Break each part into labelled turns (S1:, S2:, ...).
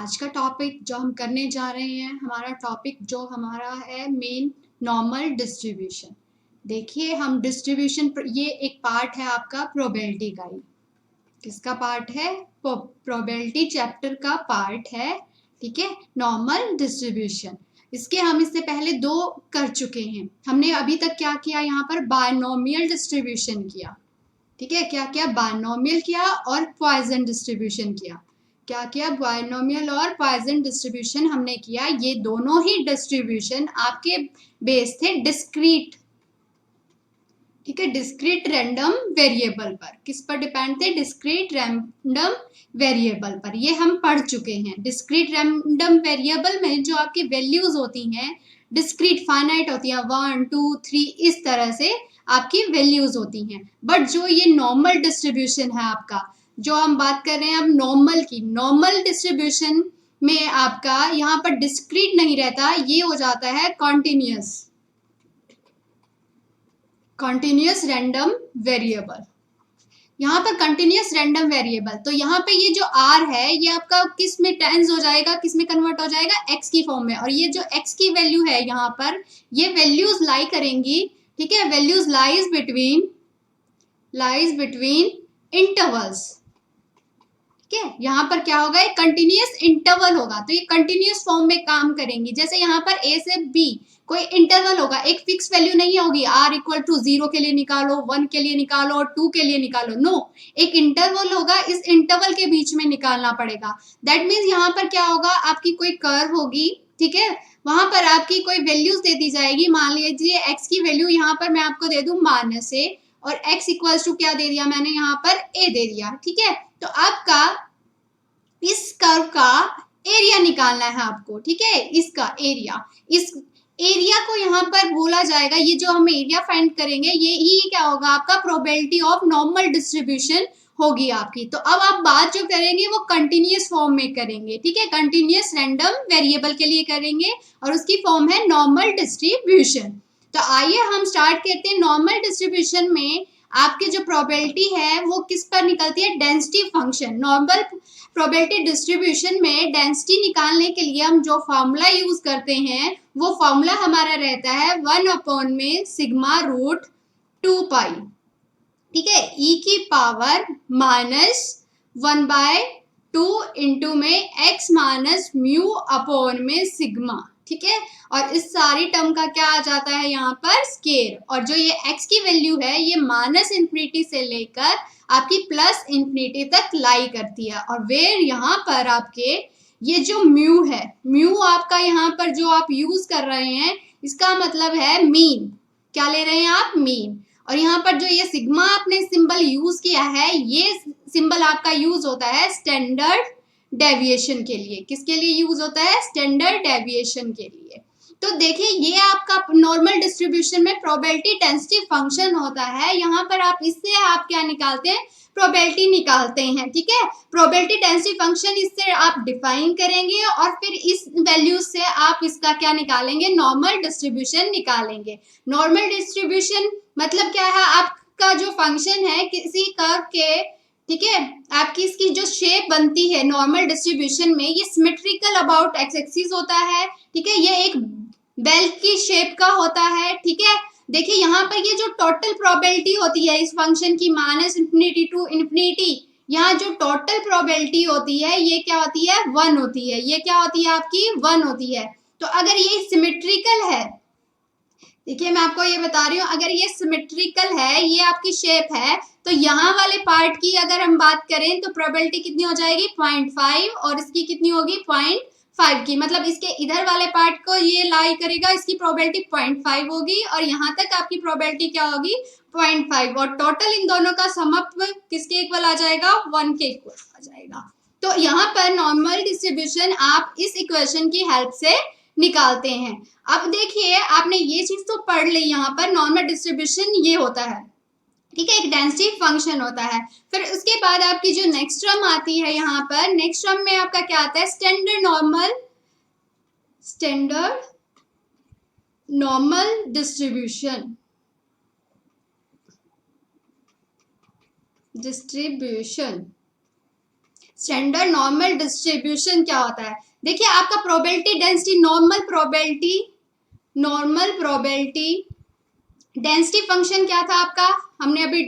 S1: आज का टॉपिक जो हम करने जा रहे हैं, हमारा है मेन नॉर्मल डिस्ट्रीब्यूशन। देखिए हम डिस्ट्रीब्यूशन, ये एक पार्ट है आपका प्रोबेबिलिटी का ही। किसका पार्ट है? प्रोबेबिलिटी चैप्टर का पार्ट है, ठीक है, नॉर्मल डिस्ट्रीब्यूशन। इससे पहले 2 कर चुके हैं। हमने अभी तक क्या किया? यहाँ पर बायनोमियल डिस्ट्रीब्यूशन किया, ठीक है। क्या क्या? बायनोमियल किया और पॉइसन डिस्ट्रीब्यूशन किया। क्या क्या? बायनोमियल और पॉइसन डिस्ट्रीब्यूशन हमने किया। ये दोनों ही डिस्ट्रीब्यूशन आपके बेस थे डिस्क्रीट, ठीक है, डिस्क्रीट रैंडम वेरिएबल पर। किस पर डिपेंड थे? डिस्क्रीट रैंडम वेरिएबल पर। ये हम पढ़ चुके हैं। डिस्क्रीट रैंडम वेरिएबल में जो आपकी वैल्यूज होती हैं डिस्क्रीट फाइनाइट होती है, 1 2 3 इस तरह से आपकी वैल्यूज होती हैं। बट जो ये नॉर्मल डिस्ट्रीब्यूशन है आपका, जो हम बात कर रहे हैं अब नॉर्मल की, नॉर्मल डिस्ट्रीब्यूशन में आपका यहाँ पर डिस्क्रीट नहीं रहता, ये हो जाता है कॉन्टिन्यूस, कंटिन्यूस रैंडम वेरिएबल। यहाँ पर कंटिन्यूस रैंडम वेरिएबल, तो यहाँ पे ये जो r है ये आपका किस में टेंस हो जाएगा, किस में कन्वर्ट हो जाएगा? x की फॉर्म में। और ये जो x की वैल्यू है यहाँ पर, ये वैल्यूज लाई करेंगी, ठीक है, वैल्यूज लाइज बिटवीन इंटरवल्स, ठीक है। यहाँ पर क्या होगा? एक कंटिन्यूस इंटरवल होगा, तो ये कंटिन्यूस फॉर्म में काम करेंगी। जैसे यहाँ पर a से b कोई इंटरवल होगा, एक फिक्स वैल्यू नहीं होगी, r इक्वल टू 0 के लिए निकालो, 1 के लिए निकालो और 2 के लिए निकालो। नो, एक इंटरवल होगा, इस इंटरवल के बीच में निकालना पड़ेगा। दैट मीन्स यहाँ पर क्या होगा? आपकी कोई कर्व होगी, ठीक है, वहां पर आपकी कोई वैल्यूज दे दी जाएगी। मान लीजिए x की वैल्यू यहाँ पर मैं आपको दे दूं -a और x इक्वल्स टू क्या दे दिया मैंने यहाँ पर? a दे दिया, ठीक है। तो आपका इस कर्व का एरिया निकालना है आपको, ठीक है, इसका एरिया। इस एरिया को यहाँ पर बोला जाएगा, ये जो हम एरिया फाइंड करेंगे ये ही क्या होगा? आपका प्रोबेबिलिटी ऑफ नॉर्मल डिस्ट्रीब्यूशन होगी आपकी। तो अब आप बात जो करेंगे वो कंटिन्यूस फॉर्म में करेंगे, ठीक है, कंटिन्यूस रैंडम वेरिएबल के लिए करेंगे और उसकी फॉर्म है नॉर्मल डिस्ट्रीब्यूशन। तो आइए हम स्टार्ट करते हैं। नॉर्मल डिस्ट्रीब्यूशन में आपकी जो प्रोबेबिलिटी है वो किस पर निकलती है? Density function. Normal probability distribution में डेंसिटी निकालने के लिए हम जो फॉर्मूला यूज करते हैं वो फॉर्मूला हमारा रहता है 1 में सिग्मा रूट 2 पाई, ठीक है, e की पावर -1/2 इंटू में x माइनस म्यू अपॉन में सिग्मा, ठीक है। और इस सारी टर्म का क्या आ जाता है यहाँ पर? स्केयर। और जो ये x की वैल्यू है ये -इन्फिनिटी से लेकर आपकी +इन्फिनिटी तक लाई करती है। और वेर यहाँ पर आपके ये जो म्यू है, म्यू आपका यहाँ पर जो आप यूज कर रहे हैं इसका मतलब है मीन। क्या ले रहे हैं आप? मीन। और यहाँ पर जो ये सिग्मा आपने सिंबल यूज किया है, ये सिंबल आपका यूज होता है स्टैंडर्ड डेविएशन के लिए। किसके लिए यूज होता है? स्टैंडर्ड डेविएशन के लिए। तो देखिए ये आपका नॉर्मल डिस्ट्रीब्यूशन में प्रोबेबिलिटी डेंसिटी फंक्शन होता है। यहाँ पर आप इससे आप क्या निकालते हैं? प्रोबेबिलिटी निकालते हैं, ठीक है। प्रोबेबिलिटी डेंसिटी फंक्शन इससे आप डिफाइन करेंगे और फिर इस वैल्यू से आप इसका क्या निकालेंगे? नॉर्मल डिस्ट्रीब्यूशन निकालेंगे। नॉर्मल डिस्ट्रीब्यूशन मतलब क्या है? आपका जो फंक्शन है किसी कर्व के, ठीक है, आपकी इसकी जो शेप बनती है नॉर्मल डिस्ट्रीब्यूशन में, ये सिमेट्रिकल अबाउट एक्स एक्सिस होता है, ठीक है, ये एक बेल की शेप का होता है, ठीक है। देखिए यहाँ पर ये जो टोटल प्रोबेबिलिटी होती है इस फंक्शन की -इन्फिनिटी टू इन्फिनिटी, यहाँ जो टोटल प्रोबेबिलिटी होती है ये क्या होती है? 1 होती है। ये क्या होती है आपकी? 1 होती है। तो अगर ये सिमेट्रिकल है, देखिए मैं आपको ये बता रही हूँ, अगर ये सिमेट्रिकल है, ये आपकी शेप है, तो यहाँ वाले पार्ट की अगर हम बात करें तो प्रोबेबिलिटी कितनी हो जाएगी? 0.5 और इसकी कितनी होगी? 0.5 की। मतलब इसके इधर वाले पार्ट को ये लाई करेगा, इसकी प्रोबेबिलिटी 0.5 होगी और यहाँ तक आपकी प्रोबेबिलिटी क्या होगी? 0.5। और टोटल इन दोनों का समअप किसके इक्वल आ जाएगा? 1 के इक्वल आ जाएगा। तो यहाँ पर नॉर्मल डिस्ट्रीब्यूशन आप इस इक्वेशन की हेल्प से निकालते हैं। अब देखिए आपने ये चीज तो पढ़ ली, यहाँ पर नॉर्मल डिस्ट्रीब्यूशन ये होता है, ठीक है, एक डेंसिटी फंक्शन होता है। फिर उसके बाद आपकी जो नेक्स्ट टर्म आती है, यहाँ पर नेक्स्ट टर्म में आपका क्या आता है? Standard normal distribution. Standard normal distribution क्या होता है? देखिए आपका probability density, normal probability density function क्या था आपका, हमने अभी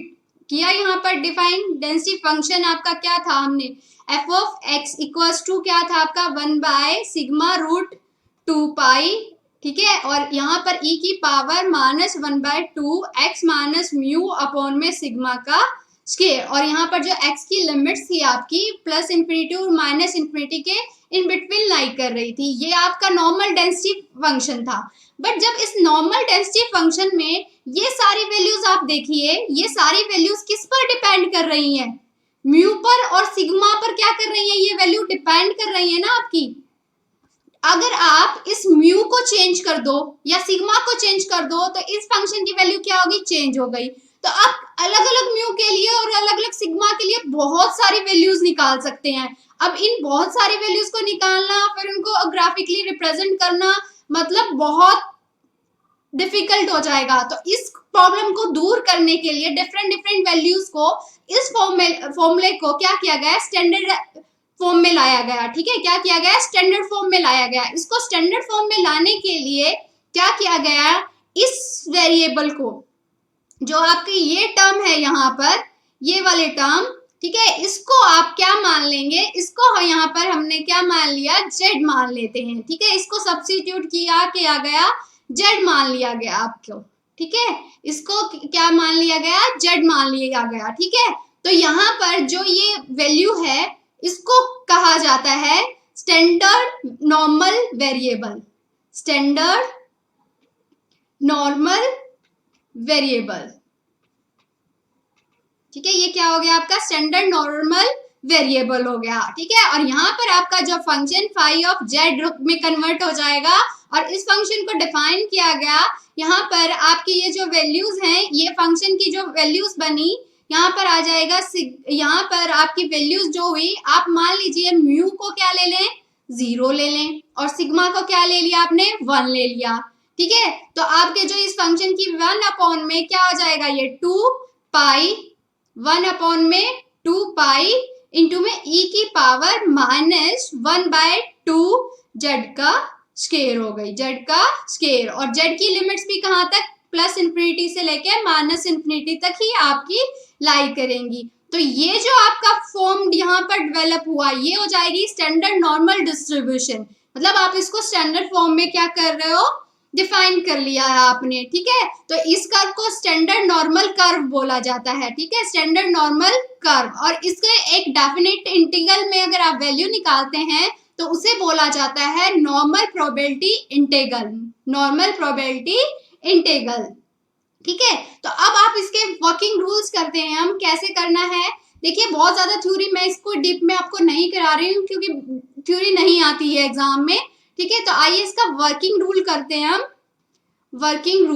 S1: किया यहाँ पर डिफाइन। डेंसिटी फंक्शन आपका क्या था, हमने F of X equals to क्या था आपका 1/σ√2π, ठीक है। और यहाँ पर e की power -1/2 x minus mu upon में सिग्मा का स्क्वायर, और यहाँ पर जो x की लिमिट्स थी आपकी प्लस इंफिनिटी और माइनस इंफिनिटी के इन बिटवीन लाई कर रही थी, ये आपका नॉर्मल डेंसिटी फंक्शन था। बट जब इस नॉर्मल डेंसिटी फंक्शन में ये सारी वैल्यूज आप देखिए, ये सारी वैल्यूज किस पर डिपेंड कर रही हैं? म्यू पर और सिग्मा पर क्या कर रही हैं? ये वैल्यू डिपेंड कर रही है ना आपकी। अगर आप इस म्यू को चेंज कर दो या सिग्मा को चेंज कर दो तो इस फंक्शन की वैल्यू क्या होगी? चेंज हो गई। तो आप अलग अलग म्यू के लिए और अलग अलग सिग्मा के लिए बहुत सारी वैल्यूज निकाल सकते हैं। अब इन बहुत सारी वैल्यूज को निकालना, फिर उनको ग्राफिकली रिप्रेजेंट करना, मतलब बहुत डिफिकल्ट हो जाएगा। तो इस प्रॉब्लम को दूर करने के लिए डिफरेंट वैल्यूज को इस फॉर्मूले को क्या किया गया? स्टैंडर्ड फॉर्म में लाया गया, ठीक है। क्या किया गया? स्टैंडर्ड फॉर्म में लाया गया। इसको स्टैंडर्ड फॉर्म में लाने के लिए क्या किया गया? इस वेरिएबल को, जो आपकी ये टर्म है यहाँ पर, ये वाले टर्म, ठीक है, इसको आप क्या मान लेंगे? इसको यहाँ पर हमने क्या मान लिया? z मान लेते हैं, ठीक है। इसको सब्स्टिट्यूट किया गया, z मान लिया गया आपको, ठीक है। इसको क्या मान लिया गया? z मान लिया गया, ठीक है। तो यहाँ पर जो ये वैल्यू है इसको कहा जाता है standard normal variable, standard normal variable, ठीक है। ये क्या हो गया आपका? स्टैंडर्ड नॉर्मल वेरिएबल हो गया, ठीक है। और यहाँ पर आपका जो फंक्शन फाई ऑफ जेड में कन्वर्ट हो जाएगा, और इस फंक्शन को डिफाइन किया गया। यहाँ पर आपकी ये जो वैल्यूज हैं, ये फंक्शन की जो वैल्यूज बनी, यहाँ पर आ जाएगा। यहाँ पर आपकी वैल्यूज जो हुई, आप मान लीजिए म्यू को क्या ले लें? 0 ले लें, और सिग्मा को क्या ले लिया आपने? 1 ले लिया, ठीक है। तो आपके जो इस फंक्शन की 1 अपॉन में क्या हो जाएगा? ये 2π, 1 अपॉन में 2π इंटू में e की पावर -1/2 जेड का स्क्वायर हो गई, जेड का स्क्वायर। और जेड की लिमिट्स भी कहाँ तक? प्लस इंफिनिटी से लेके माइनस इंफिनिटी तक ही आपकी लाई करेंगी। तो ये जो आपका फॉर्म यहाँ पर डेवलप हुआ, ये हो जाएगी स्टैंडर्ड नॉर्मल डिस्ट्रीब्यूशन। मतलब आप इसको स्टैंडर्ड फॉर्म में क्या कर रहे हो? डिफाइन कर लिया है आपने, ठीक है। तो इस कर्व को स्टैंडर्ड नॉर्मल कर्व बोला जाता है, ठीक है, स्टैंडर्ड नॉर्मल कर्व। और इसके एक डेफिनेट इंटीग्रल में अगर आप वैल्यू निकालते हैं तो उसे बोला जाता है normal probability integral, normal probability integral, ठीक है। तो अब आप इसके वर्किंग रूल्स करते हैं, हम कैसे करना है। देखिए बहुत ज्यादा थ्योरी मैं इसको डीप में आपको नहीं करा रही हूँ, क्योंकि थ्योरी नहीं आती है एग्जाम में, ठीक है। तो आइए इसका वर्किंग रूल करते हैं हम। वर्किंग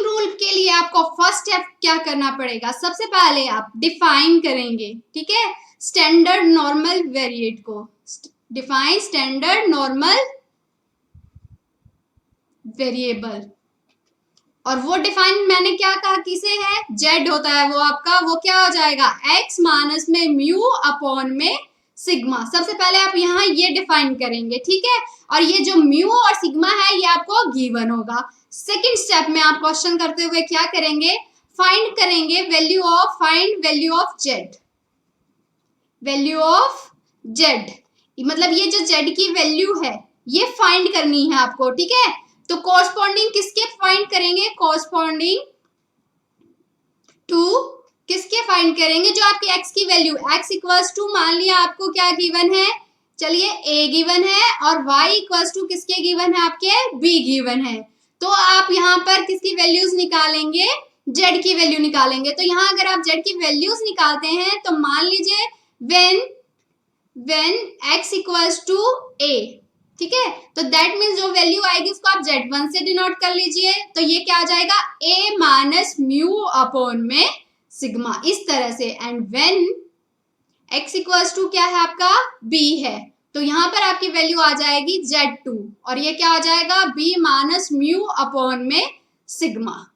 S1: रूल के लिए आपको फर्स्ट स्टेप क्या करना पड़ेगा? सबसे पहले आप डिफाइन करेंगे, ठीक है, स्टैंडर्ड नॉर्मल वेरिएट को। डिफाइन स्टैंडर्ड नॉर्मल वेरिएबल, और वो डिफाइन मैंने क्या कहा किसे है? जेड होता है वो आपका, वो क्या हो जाएगा? x माइनस में म्यू अपॉन में सिग्मा। सबसे पहले आप यहाँ ये डिफाइन करेंगे, ठीक है। और ये जो म्यू और सिग्मा है ये आपको गिवन होगा। सेकंड स्टेप में आप क्वेश्चन करते हुए क्या करेंगे? फाइंड करेंगे value of Z, value of Z, मतलब ये जो जेड की वैल्यू है ये फाइंड करनी है आपको, ठीक है। तो कॉरस्पॉन्डिंग किसके फाइंड करेंगे? कॉरस्पॉन्डिंग टू किसके फाइंड करेंगे? जो आपकी x की वैल्यू, x इक्वल्स टू, मान लिया आपको क्या गिवन है? चलिए a गिवन है, और y इक्वल्स टू किसके गिवन है? आपके b गिवन है। तो आप यहाँ पर किसकी वैल्यूज निकालेंगे? z की वैल्यू निकालेंगे। तो यहाँ अगर आप z की वैल्यूज निकालते हैं तो मान लीजिए when x equals to a, ठीक है, तो दैट मीन्स जो वैल्यू आएगी उसको आप z1 से डिनोट कर लीजिए। तो ये क्या आ जाएगा? a माइनस म्यू अपॉन में सिग्मा, इस तरह से। And when x equals to क्या है आपका? b है, तो यहाँ पर आपकी वैल्यू आ जाएगी z2, और ये क्या आ जाएगा? b माइनस म्यू अपॉन में सिग्मा,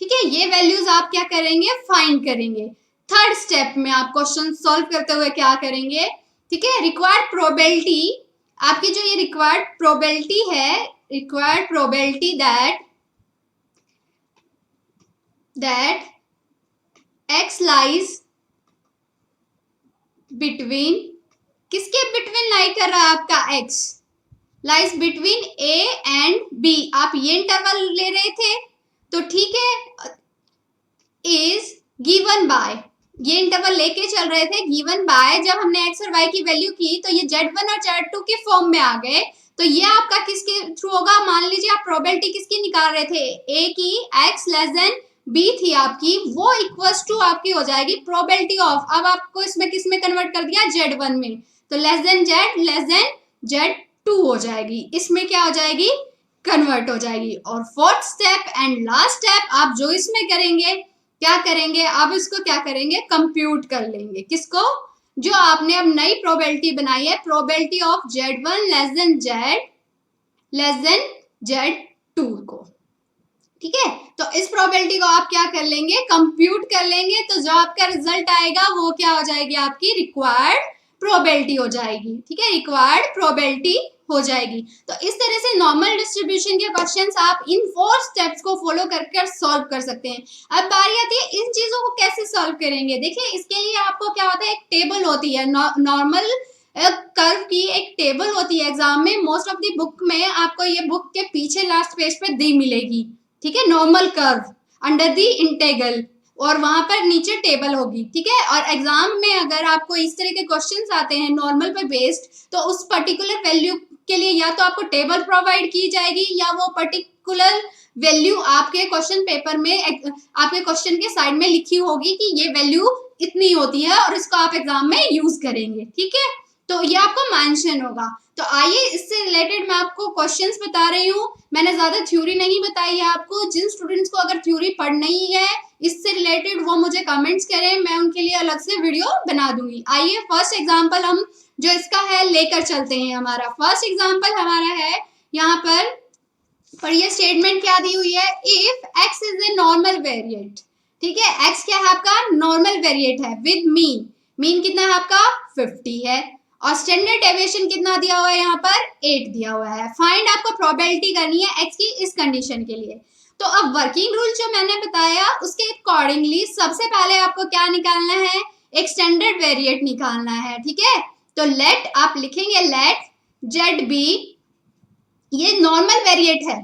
S1: ठीक है। ये वैल्यूज आप क्या करेंगे? फाइंड करेंगे। थर्ड स्टेप में आप क्वेश्चन सॉल्व करते हुए क्या करेंगे, ठीक है, रिक्वायर्ड प्रोबेबिलिटी, आपकी जो ये रिक्वायर्ड प्रोबेबिलिटी है, required probability that x lies between, किसके बिटवीन लाई कर रहा है आपका x, lies between a and b, आप ये इंटरवल ले रहे थे तो ठीक है, इज गिवन बाय, ये इंटरवल लेके चल रहे थे, गिवन बाय, जब हमने x और y की वैल्यू की तो ये z1 और z2 के फॉर्म में आ गए, तो ये आपका किसके थ्रू होगा, मान लीजिए आप प्रोबेबिलिटी किसकी निकाल रहे थे, a की, x लेस देन b थी आपकी, वो इक्वल्स टू आपकी हो जाएगी प्रोबेबिलिटी ऑफ, अब आपको इसमें किस में कन्वर्ट कर दिया, z1 में, तो लेस देन z2 हो जाएगी, इसमें क्या हो जाएगी, कन्वर्ट हो जाएगी। और fourth step and last step आप जो इसमें करेंगे, क्या करेंगे, अब इसको क्या करेंगे, कंप्यूट कर लेंगे, किसको, जो आपने अब नई प्रोबेबिलिटी बनाई है, probability of z1 less then z2 को, ठीक है, तो इस प्रोबेबिलिटी को आप क्या कर लेंगे, कंप्यूट कर लेंगे, तो जो आपका रिजल्ट आएगा वो क्या हो जाएगी, आपकी रिक्वायर्ड प्रोबेबिलिटी हो जाएगी, ठीक है, रिक्वायर्ड प्रोबेबिलिटी हो जाएगी। तो इस तरह से नॉर्मल डिस्ट्रीब्यूशन के क्वेश्चंस आप इन 4 स्टेप्स को फॉलो कर सॉल्व कर सकते हैं। अब बारी आती है इन चीजों को कैसे सॉल्व करेंगे, देखिए इसके लिए आपको क्या होता है, एक टेबल होती है, नॉर्मल कर्व की एक टेबल होती है, एग्जाम में मोस्ट ऑफ द बुक में आपको ये बुक के पीछे लास्ट पेज पे दी मिलेगी, ठीक है, normal curve under the integral, और वहां पर नीचे टेबल होगी, ठीक है, और एग्जाम में अगर आपको इस तरह के क्वेश्चंस आते हैं नॉर्मल पे बेस्ड, तो उस पर्टिकुलर वैल्यू के लिए या तो आपको टेबल प्रोवाइड की जाएगी या वो पर्टिकुलर वैल्यू आपके क्वेश्चन पेपर में, आपके क्वेश्चन के साइड में लिखी होगी कि ये वैल्यू इतनी होती है और इसको आप एग्जाम में यूज करेंगे, ठीक है, तो ये आपको मेंशन होगा। तो आइए इससे रिलेटेड मैं आपको क्वेश्चंस बता रही हूँ, मैंने ज्यादा थ्योरी नहीं बताई है आपको, जिन स्टूडेंट्स को अगर थ्योरी पढ़नी है इससे रिलेटेड वो मुझे कमेंट्स करें, मैं उनके लिए अलग से वीडियो बना दूंगी। आइए फर्स्ट एग्जांपल हम जो इसका है लेकर चलते हैं। हमारा फर्स्ट एग्जांपल हमारा है यहाँ पर ये स्टेटमेंट क्या दी हुई है, if x is a normal variate, ठीक है, x क्या है आपका, नॉर्मल वेरिएट है, विद मीन, मीन कितना है आपका 50 है, और स्टैंडर्ड डेविएशन कितना दिया हुआ है यहाँ पर 8 दिया हुआ है। फाइंड आपको प्रोबेबिलिटी करनी है x की इस कंडीशन के लिए। तो अब वर्किंग रूल जो मैंने बताया उसके अकॉर्डिंगली सबसे पहले आपको क्या निकालना है, एक स्टैंडर्ड वेरिएट निकालना है, ठीक है, तो लेट आप लिखेंगे लेट जेड बी, ये नॉर्मल वेरिएट है,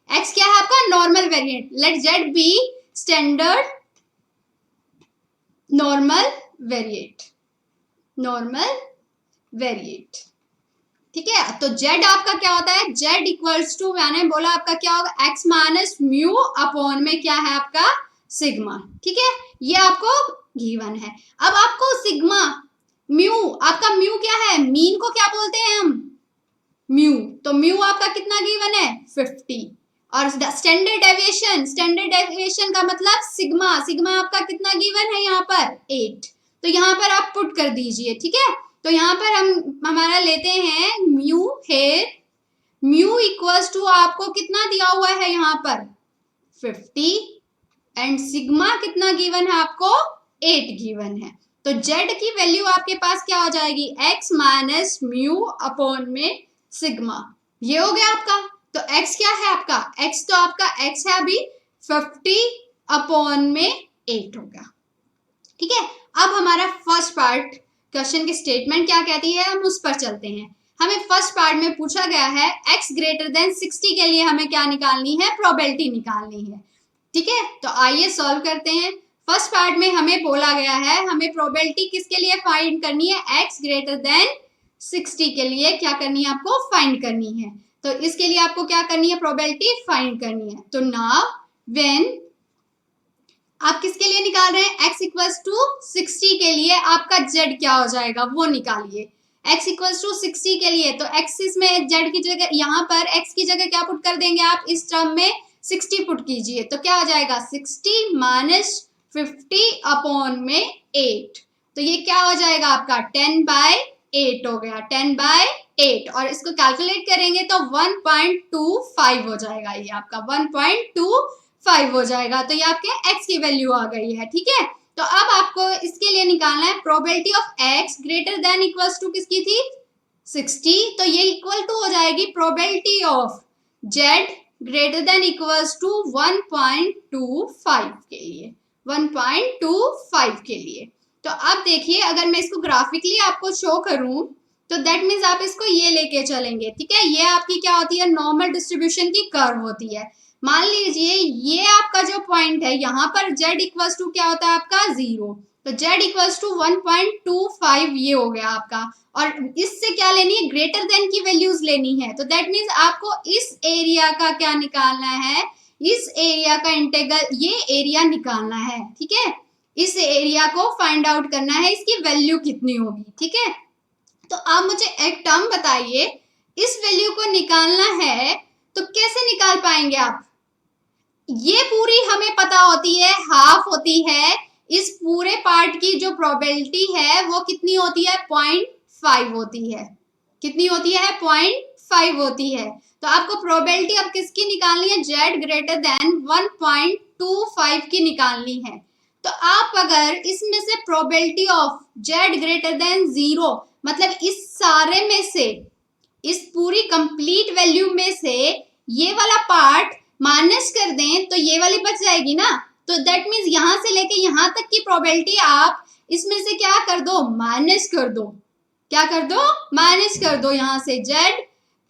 S1: x क्या है आपका normal variate, let Z B standard normal variate, normal variate, ठीक है, तो z आपका क्या होता है, z इक्वल्स टू, मैंने बोला आपका क्या होगा, x माइनस म्यू अपॉन में क्या है आपका सिग्मा, ठीक है, ये आपको गिवन है। अब आपको सिग्मा म्यू, आपका म्यू क्या है, मीन को क्या बोलते हैं हम, म्यू, तो म्यू आपका कितना गिवन है 50, और स्टैंडर्ड डेविएशन का मतलब सिग्मा, सिग्मा आपका कितना गिवन है यहाँ पर 8, तो यहाँ पर आप पुट कर दीजिए, ठीक है, तो यहाँ पर हम हमारा लेते हैं म्यू है, म्यू इक्वल्स टू आपको कितना दिया हुआ है यहाँ पर 50, एंड सिग्मा कितना गिवन है आपको 8 गिवन है, तो z की वैल्यू आपके पास क्या हो जाएगी, x माइनस म्यू अपॉन में सिग्मा, ये हो गया आपका। तो x क्या है आपका, x तो आपका x है अभी 50 अपॉन में 8 हो गया, ठीक है। अब हमारा फर्स्ट पार्ट क्वेश्चन की स्टेटमेंट क्या कहती है, हम उस पर चलते हैं। हमें फर्स्ट पार्ट में पूछा गया है x ग्रेटर देन 60 के लिए हमें क्या निकालनी है, प्रोबेबिलिटी निकालनी है, ठीक है, तो आइए सॉल्व करते हैं। फर्स्ट पार्ट में हमें बोला गया है हमें प्रोबेबिलिटी किसके लिए फाइंड करनी है, x ग्रेटर देन 60 के लिए क्या करनी है, आपको फाइंड करनी है, तो इसके लिए आपको क्या करनी है, प्रोबेबिलिटी फाइंड करनी है। तो नाउ व्हेन आप किसके लिए निकाल रहे हैं, x इक्वल्स टू 60 के लिए आपका z क्या हो जाएगा वो निकालिए, x इक्वल्स टू 60 के लिए, तो x इसमें z की जगह, यहाँ पर x की जगह क्या पुट कर देंगे आप, इस टर्म में 60 पुट कीजिए, तो क्या हो जाएगा 60 माइनस 50 अपॉन में 8, तो ये क्या हो जाएगा आपका 10/8 हो गया, 10/8, और इसको कैलकुलेट करेंगे तो 1.25 हो जाएगा, ये आपका 1.25 हो जाएगा, तो ये आपके x की वैल्यू आ गई है, ठीक है। तो तो अब आपको इसके लिए निकालना है probability of x greater than equals to किसकी थी 60, तो ये इक्वल टू हो जाएगी probability of z greater than equals to 1.25 के लिए, 1.25 के लिए। तो अब देखिए अगर मैं इसको ग्राफिकली आपको शो करूं तो दैट मीन्स आप इसको ये लेके चलेंगे, ठीक है। ये आपकी क्या होती है, नॉर्मल डिस्ट्रीब्यूशन की कर्व होती है। मान लीजिए ये आपका जो पॉइंट है यहाँ पर z इक्वल्स टू क्या होता है आपका 0, तो z इक्वल्स टू 1.25 ये हो गया आपका। और इससे क्या लेनी है, ग्रेटर देन की वैल्यूज लेनी है। तो दैट मीन्स आपको इस एरिया का क्या निकालना है, इस एरिया का इंटीग्रल, ये एरिया निकालना है, ठीक है। इस एरिया को फाइंड आउट करना है, इसकी वैल्यू कितनी होगी, ठीक है। तो आप मुझे एक टर्म बताइए, इस वैल्यू को निकालना है तो कैसे निकाल पाएंगे आप। ये पूरी हमें पता होती है, हाफ होती है। इस पूरे पार्ट की जो प्रोबेबिलिटी है वो कितनी होती है, 0.5 होती है। कितनी होती है, 0.5 होती है। तो आपको प्रोबेबिलिटी अब किसकी निकालनी है, z ग्रेटर देन 1.25 की निकालनी है। तो आप अगर इसमें से probability of z greater then 0, मतलब इस सारे में से, इस पूरी कंप्लीट वैल्यू में से ये वाला पार्ट माइनस कर दें तो ये वाली बच जाएगी ना। तो दैट मीन्स यहां से लेके यहां तक की प्रोबेबिलिटी आप इसमें से क्या कर दो, माइनस कर दो। क्या कर दो, माइनस कर दो। यहां से z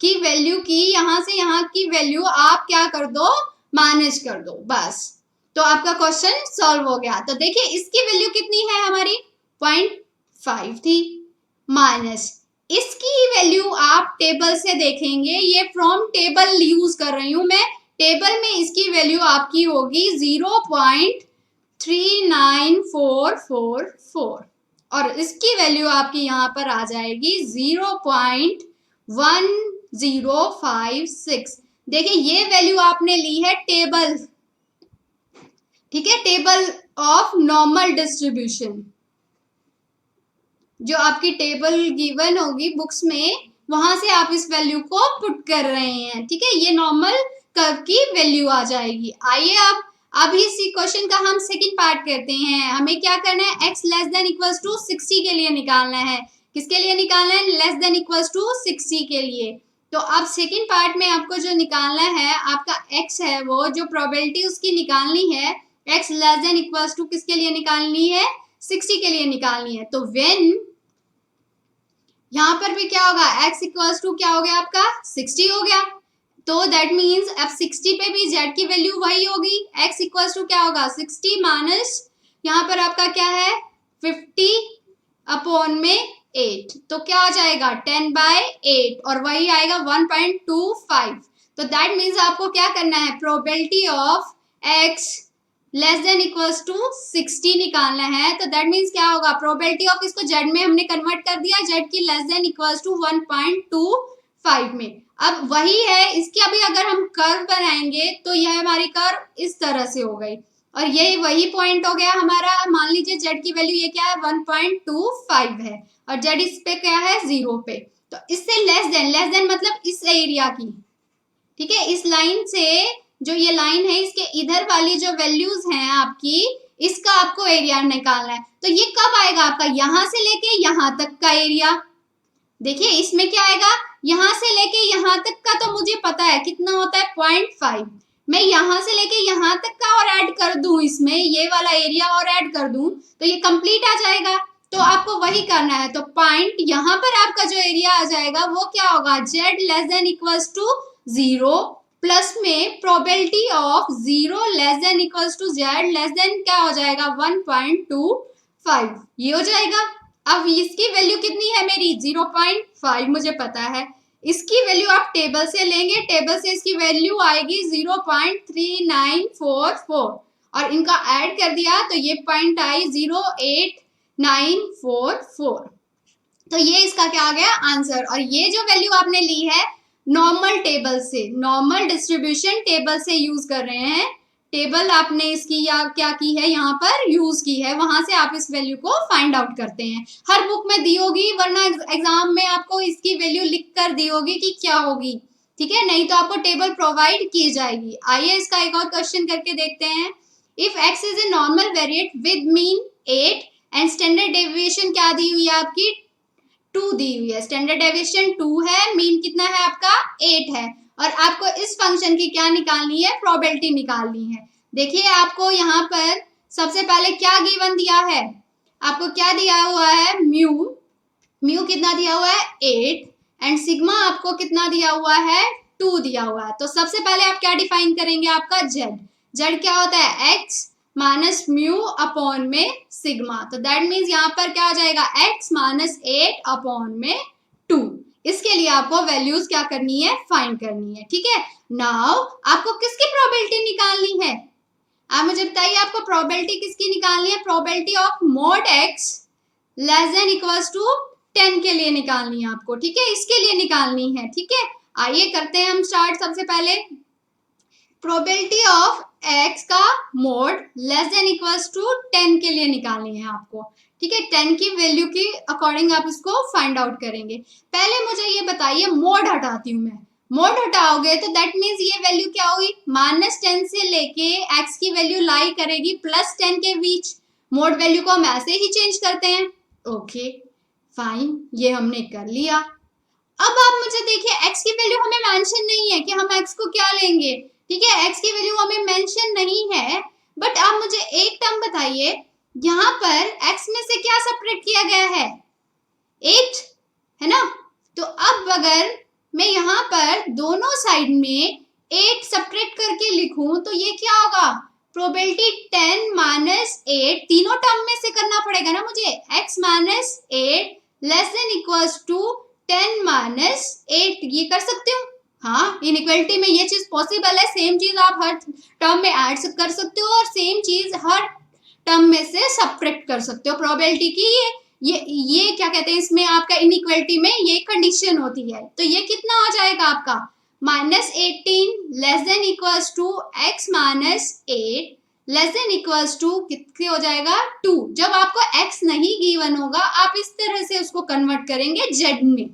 S1: की वैल्यू की, यहां से यहां की वैल्यू आप क्या कर दो, माइनस कर दो, बस। तो आपका क्वेश्चन सॉल्व हो गया। तो देखिए इसकी वैल्यू कितनी है हमारी, 0.5 थी, माइनस इसकी वैल्यू आप टेबल से देखेंगे, ये फ्रॉम टेबल यूज कर रही हूं मैं। टेबल में इसकी वैल्यू आपकी होगी 0.39444 और इसकी वैल्यू आपकी यहाँ पर आ जाएगी 0.1056। देखिए ये वैल्यू आपने ली है टेबल, ठीक है, टेबल ऑफ नॉर्मल डिस्ट्रीब्यूशन। जो आपकी टेबल गिवन होगी बुक्स में, वहां से आप इस वैल्यू को पुट कर रहे हैं, ठीक है। ये नॉर्मल कर्व की वैल्यू आ जाएगी। आइए अब इसी क्वेश्चन का हम सेकंड पार्ट करते हैं। हमें क्या करना है, x less than equals to 60 के लिए निकालना है। किसके लिए निकालना है, लेस देन इक्वल्स टू 60 के लिए। तो अब सेकंड पार्ट में आपको जो निकालना है, आपका x है वो जो प्रोबेबिलिटी उसकी निकालनी है, x less than equals to किसके लिए निकालनी है, 60 के लिए निकालनी है। तो व्हेन यहाँ पर भी क्या होगा, x इक्वल्स टू क्या हो गया आपका 60 हो गया। तो दैट मीन्स अब 60 पे भी z की वैल्यू वही होगी, x इक्वल्स टू क्या होगा 60 माइनस यहाँ पर आपका क्या है 50/8, तो क्या हो जाएगा 10/8 और वही आएगा 1.25। तो दैट मीन्स आपको क्या करना है, probability of x less than equals to 60 निकालना है। तो दैट मीन्स क्या होगा, प्रोबेबिलिटी ऑफ इसको z में हमने कन्वर्ट कर दिया, z की लेस देन इक्वल्स टू 1.25 में। अब वही है इसकी, अभी अगर हम कर्व बनाएंगे तो यह हमारी कर्व इस तरह से हो गई और ये वही पॉइंट हो गया हमारा। मान लीजिए z की वैल्यू ये क्या है 1.25 है और z इस पे क्या है 0 पे। तो इससे लेस देन मतलब इस एरिया की, ठीक है, इस लाइन से, जो ये लाइन है इसके इधर वाली जो वैल्यूज हैं आपकी, इसका आपको एरिया निकालना है। तो ये कब आएगा आपका, यहां से लेके यहां तक का एरिया। देखिए इसमें क्या आएगा, यहां से लेके यहां तक का तो मुझे पता है कितना होता है 0.5। मैं यहां से लेके यहां तक का और ऐड कर दूं, इसमें ये वाला एरिया और ऐड कर दूं तो ये कंप्लीट आ जाएगा। तो आपको वही करना है। तो पॉइंट यहाँ पर आपका जो एरिया आ जाएगा वो क्या होगा, z less than equals to 0 plus में probability of 0 less than equals to z less than क्या हो जाएगा 1.25, ये हो जाएगा। अब इसकी वैल्यू कितनी है मेरी 0.5 मुझे पता है, इसकी वैल्यू आप टेबल से लेंगे, टेबल से इसकी वैल्यू आएगी 0.3944 और इनका ऐड कर दिया तो ये पॉइंट आई 0.8944। तो ये इसका क्या आ गया आंसर। और ये जो वैल्यू आपने ली है नॉर्मल टेबल से, नॉर्मल डिस्ट्रीब्यूशन टेबल से यूज कर रहे हैं। टेबल आपने इसकी या क्या की है यहाँ पर यूज की है, वहां से आप इस वैल्यू को फाइंड आउट करते हैं। हर बुक में दी होगी, वरना एग्जाम में आपको इसकी वैल्यू लिख कर दी होगी कि क्या होगी, ठीक है, नहीं तो आपको टेबल प्रोवाइड की जाएगी। आइए इसका एक और क्वेश्चन करके देखते हैं। If x is a normal variate with mean 8 and standard deviation क्या दी हुई है आपकी 2 दी हुई है। स्टैंडर्ड डेविएशन 2 है, मीन कितना है आपका 8 है और आपको इस फंक्शन की क्या निकालनी है प्रोबेबिलिटी निकालनी है। देखिए आपको यहाँ पर सबसे पहले क्या गिवन दिया है, आपको क्या दिया हुआ है म्यू कितना दिया हुआ है 8 एंड सिग्मा आपको कितना दिया हुआ है 2 दिया हुआ है। तो सबसे पहले आप क्या डिफाइन करेंगे आपका जेड क्या होता है एक्स माइनस म्यू अपॉन में सिग्मा। तो दैट मीन्स यहाँ पर क्या हो जाएगा x माइनस 8 अपॉन में 2। इसके लिए आपको वैल्यूज क्या करनी है फाइंड करनी है। ठीक है, नाउ आपको किसकी प्रोबेबिलिटी निकालनी है, आप मुझे बताइए आपको प्रोबेबिलिटी किसकी निकालनी है, probability of mod x less than equals to 10 के लिए निकालनी है आपको। ठीक है, इसके लिए निकालनी है। ठीक है, आइए करते हैं हम स्टार्ट। सबसे पहले प्रोबेबिलिटी ऑफ x का mod less than equals to 10 के लिए निकालनी है आपको। ठीक है, 10 की वैल्यू के अकॉर्डिंग आप इसको फाइंड आउट करेंगे। पहले मुझे ये बताइए मोड हटाती हूँ मैं, मोड हटाओगे तो दैट मीन्स ये वैल्यू क्या हुई -10 से लेके x की वैल्यू लाई करेगी +10 के बीच। मोड वैल्यू को हम ऐसे ही चेंज करते हैं। ओके फाइन, ये हमने कर लिया। अब आप मुझे देखिए x की वैल्यू हमें मेंशन नहीं है कि हम x को क्या लेंगे। ठीक है, x की वैल्यू हमें मेंशन नहीं है, बट आप मुझे एक टर्म बताइए यहाँ पर x में से क्या सेपरेट किया गया है 8 है ना। तो अब अगर मैं यहाँ पर दोनों साइड में 8 सेपरेट करके लिखूं तो ये क्या होगा प्रोबेबिलिटी 10 माइनस 8 तीनों टर्म में से करना पड़ेगा ना मुझे, x minus 8 less than equals to 10 minus 8। ये कर सकते हो, हाँ इनइक्वालिटी में ये चीज पॉसिबल है। सेम चीज आप हर टर्म में ऐड कर सकते हो और सेम चीज हर टर्म में से सब्ट्रैक्ट कर सकते हो। प्रोबेबिलिटी की ये क्या कहते हैं इसमें आपका इनइक्वालिटी में ये कंडीशन होती है। तो ये कितना हो जाएगा आपका -18 less than equals to x minus 8 less than equals to कितने हो जाएगा 2। जब आपको x नहीं गिवन होगा आप इस तरह से उसको कन्वर्ट करेंगे z में।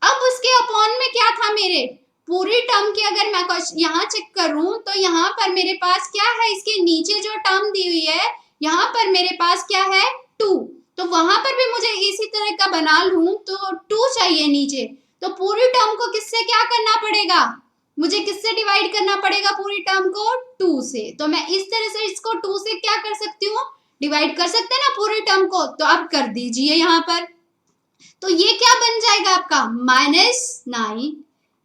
S1: अब उसके अपॉन में क्या था मेरे पूरी टर्म की अगर मैं यहाँ चेक करूं तो यहाँ पर मेरे पास क्या है, इसके नीचे जो टर्म दी हुई है यहाँ पर मेरे पास क्या है 2। तो वहां पर भी मुझे इसी तरह का बना लूं तो 2 चाहिए नीचे। तो पूरी टर्म को किससे क्या करना पड़ेगा, मुझे किससे डिवाइड करना पड़ेगा पूरी टर्म को 2 से। तो मैं इस तरह से इसको 2 से क्या कर सकती हूँ डिवाइड कर सकते हैं ना पूरी टर्म को। तो आप कर दीजिए यहाँ पर, तो ये क्या बन जाएगा आपका -9।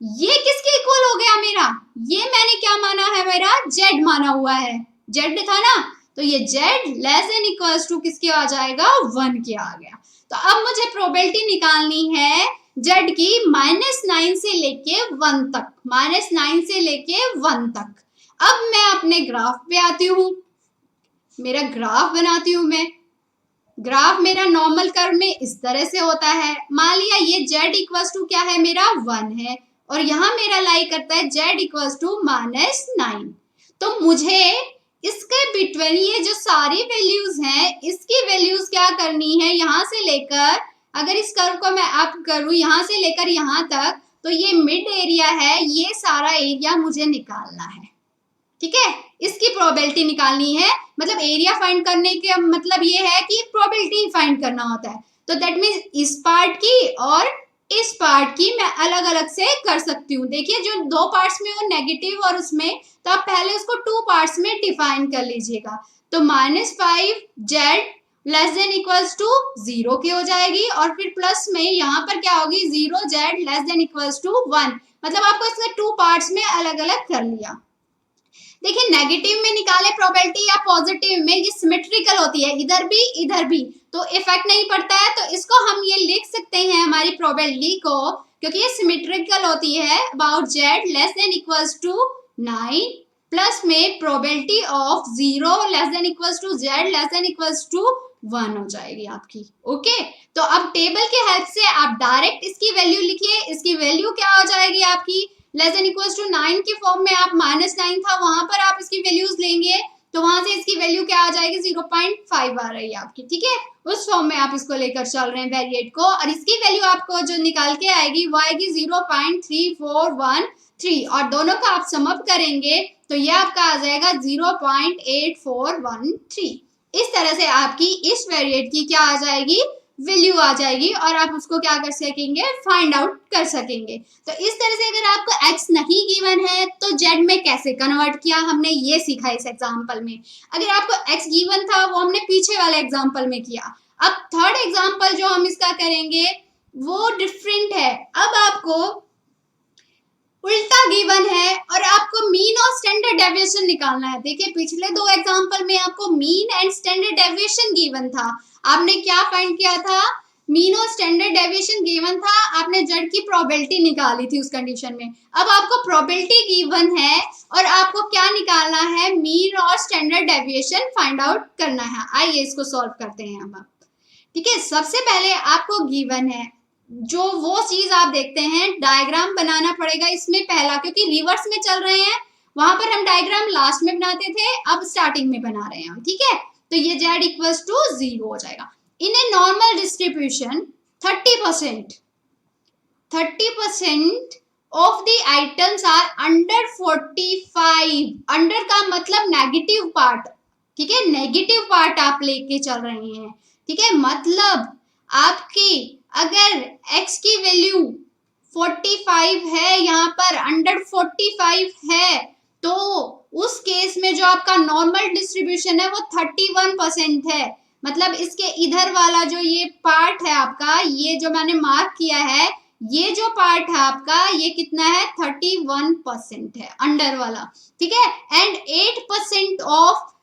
S1: ये किसके इक्वल हो गया मेरा, ये मैंने क्या माना है मेरा z माना हुआ है, z था ना। तो ये z less than equals to किसके आ जाएगा 1 के आ गया। तो अब मुझे प्रोबेबिलिटी निकालनी है z की -9 से लेके 1 तक, -9 से लेके 1 तक। अब मैं अपने ग्राफ पे आती हूँ, मेरा ग्राफ बनाती हूँ मैं। ग्राफ मेरा नॉर्मल कर्व में इस तरह से होता है। मान लिया ये z इक्वल्स टू क्या है मेरा 1 है और यहाँ मेरा लाई करता है z इक्वल्स टू -9। तो मुझे इसके बिटवीन ये जो सारी वैल्यूज हैं इसकी वैल्यूज क्या करनी है, यहाँ से लेकर अगर इस कर्व को मैं अप करूँ यहाँ से लेकर यहाँ तक, तो ये मिड एरिया है, ये सारा एरिया मुझे निकालना है। ठीक है, इसकी प्रोबेबिलिटी निकालनी है। मतलब एरिया फाइंड करने के मतलब ये है कि प्रोबेबिलिटी फाइंड करना होता है। तो दैट मीन्स इस पार्ट की और इस पार्ट की मैं अलग अलग से कर सकती हूँ। देखिए जो 2 पार्ट्स में वो नेगेटिव और उसमें, तो आप पहले उसको 2 पार्ट्स में डिफाइन कर लीजिएगा। तो -5z less than equals to 0 की हो जाएगी और फिर प्लस में यहाँ पर क्या होगी 0z less than equals to 1। मतलब आपको इसमें 2 पार्ट्स में अलग अलग कर लिया। देखिए नेगेटिव में निकाले प्रोबेबिलिटी या पॉजिटिव में ये सिमेट्रिकल होती है, इधर भी तो इफेक्ट नहीं पड़ता है। तो इसको हम ये लिख सकते हैं हमारी प्रोबेबिलिटी को, क्योंकि ये सिमेट्रिकल होती है about z less than equals to 9 plus में probability of 0 less than equals to z less than equals to 1 हो जाएगी आपकी। ओके, तो अब टेबल के हेल्प से आप डायरेक्ट इसकी वैल्यू लिखिए। इसकी वैल्यू क्या हो जाएगी आपकी लेस देन इक्वल्स टू 9 की फॉर्म में, आप -9 था वहां पर आप इसकी वैल्यूज लेंगे तो वहां से इसकी वैल्यू क्या आ जाएगी 0.5 आ रही है आपकी। ठीक है, उस फॉर्म में आप इसको लेकर चल रहे हैं वेरिएट को, और इसकी वैल्यू आपको जो निकाल के आएगी वो आएगी 0.3413 और दोनों का आप सम अप करेंगे तो ये आपका आ जाएगा 0.8413। इस तरह से आपकी इस वेरिएट की क्या आ जाएगी, वैल्यू आ जाएगी और आप उसको क्या कर सकेंगे, फाइंड आउट कर सकेंगे। तो इस तरह से अगर आपको x नहीं गिवन है तो z में कैसे कन्वर्ट किया, हमने ये सीखा इस एग्जांपल में। अगर आपको x गिवन था वो हमने पीछे वाले एग्जांपल में किया। अब थर्ड एग्जांपल जो हम इसका करेंगे वो डिफरेंट है। अब आपको उल्टा गिवन है और आपको मीन और स्टैंडर्ड डेविएशन निकालना है। देखिए पिछले दो एग्जांपल में आपको mean and standard deviation given था, आपने क्या फाइंड किया था, मीन और स्टैंडर्ड डेविएशन गिवन था, आपने जेड की प्रोबेबिलिटी निकाली थी उस कंडीशन में। अब आपको प्रोबेबिलिटी गिवन है और आपको क्या निकालना है, मीन और स्टैंडर्ड डेविएशन फाइंड आउट करना है। आइए इसको सॉल्व करते हैं अब। ठीक है, सबसे पहले आपको गिवन है जो वो चीज आप देखते हैं, डायग्राम बनाना पड़ेगा इसमें पहला, क्योंकि रिवर्स में चल रहे हैं, वहां पर हम डायग्राम लास्ट में बनाते थे, अब स्टार्टिंग में बना रहे हैं हम। ठीक है, तो ये z इक्वल्स टू 0 हो जाएगा। In a normal distribution 30% of the items are under 45। Under का मतलब नेगेटिव पार्ट, ठीक है, नेगेटिव पार्ट आप लेके चल रहे हैं। ठीक है, मतलब आपकी अगर x की वैल्यू 45 है, यहाँ पर अंडर 45 है, तो उस केस में जो आपका नॉर्मल डिस्ट्रीब्यूशन है वो 31% है। मतलब इसके इधर वाला जो ये पार्ट है आपका, ये जो मैंने मार्क किया है, ये जो पार्ट है आपका, ये कितना है, 31% है, अंडर वाला। ठीक है, एंड 8% ऑफ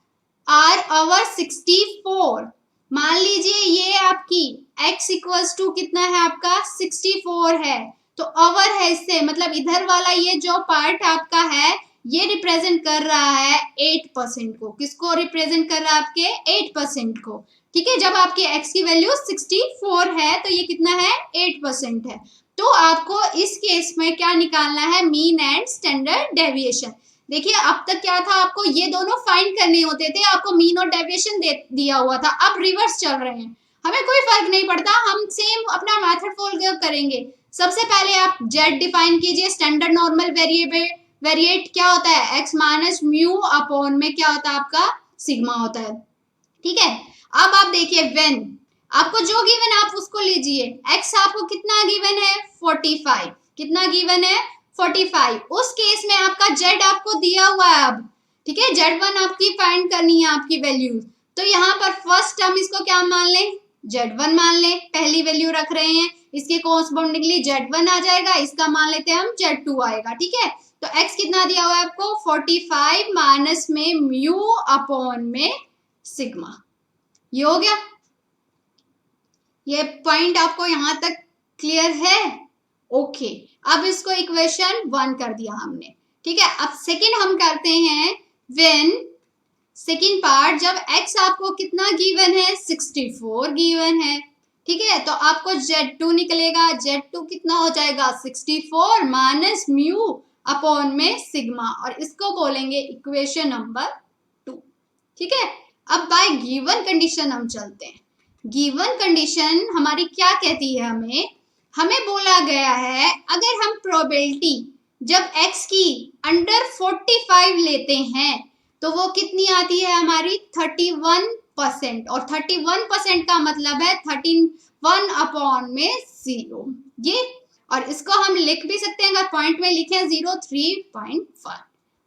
S1: आर ओवर 64। मान लीजिए ये आपकी x इक्वल्स टू कितना है आपका, 64 है, तो ओवर है इससे, मतलब इधर वाला ये जो पार्ट आपका है ये रिप्रेजेंट कर रहा है 8% को। किसको रिप्रेजेंट कर रहा है, आपके 8% को। ठीक है, जब आपकी x की वैल्यू 64 है तो ये कितना है, 8% है। तो आपको इस केस में क्या निकालना है, मीन एंड स्टैंडर्ड डेविएशन। देखिए अब तक क्या था, आपको ये दोनों फाइंड करने होते थे, आपको मीन और डेविएशन दिया हुआ था। अब रिवर्स चल रहे हैं, हमें कोई फर्क नहीं पड़ता, हम सेम अपना मेथड फॉलो करेंगे। सबसे पहले आप z डिफाइन कीजिए, स्टैंडर्ड नॉर्मल वेरिएट क्या होता है, x माइनस म्यू अपॉन में क्या होता है आपका, सिग्मा होता है। ठीक है, अब आप देखिए व्हेन आपको जो गिवन आप उसको लीजिए। x आपको कितना गिवन है, 45। कितना गिवन है, 45। उस केस में आपका z आपको दिया हुआ है अब। ठीक है, z1 आपकी फाइंड करनी है, आपकी वैल्यू। तो यहाँ पर फर्स्ट टर्म इसको क्या मान लें, z1 मान लें, पहली वैल्यू रख रहे हैं, इसके कोरस्पोंडिंगली z1 आ जाएगा, इसका मान लेते हैं हम z2 आएगा। ठीक है, तो x कितना दिया हुआ है आपको, 45 माइनस में म्यू अपॉन में सिग्मा। ये हो गया, ये पॉइंट आपको यहां तक क्लियर है। ओके, अब इसको इक्वेशन 1 कर दिया हमने। ठीक है, अब सेकंड हम करते हैं, व्हेन सेकंड पार्ट, जब x आपको कितना गिवन है, 64 गिवन है। ठीक है, तो आपको z2 निकलेगा, z2 कितना हो जाएगा, 64 माइनस म्यू अपॉन में सिग्मा, और इसको बोलेंगे इक्वेशन नंबर 2। ठीक है, अब बाय गिवन कंडीशन हम चलते हैं। गिवन कंडीशन हमारी क्या कहती है, हमें बोला गया है अगर हम प्रोबेबिलिटी जब x की अंडर 45 लेते हैं तो वो कितनी आती है हमारी, 31%। और 31% का मतलब है 31 अपॉन में 0। ये, और इसको हम लिख भी सकते हैं, अगर पॉइंट में लिखें 03.1।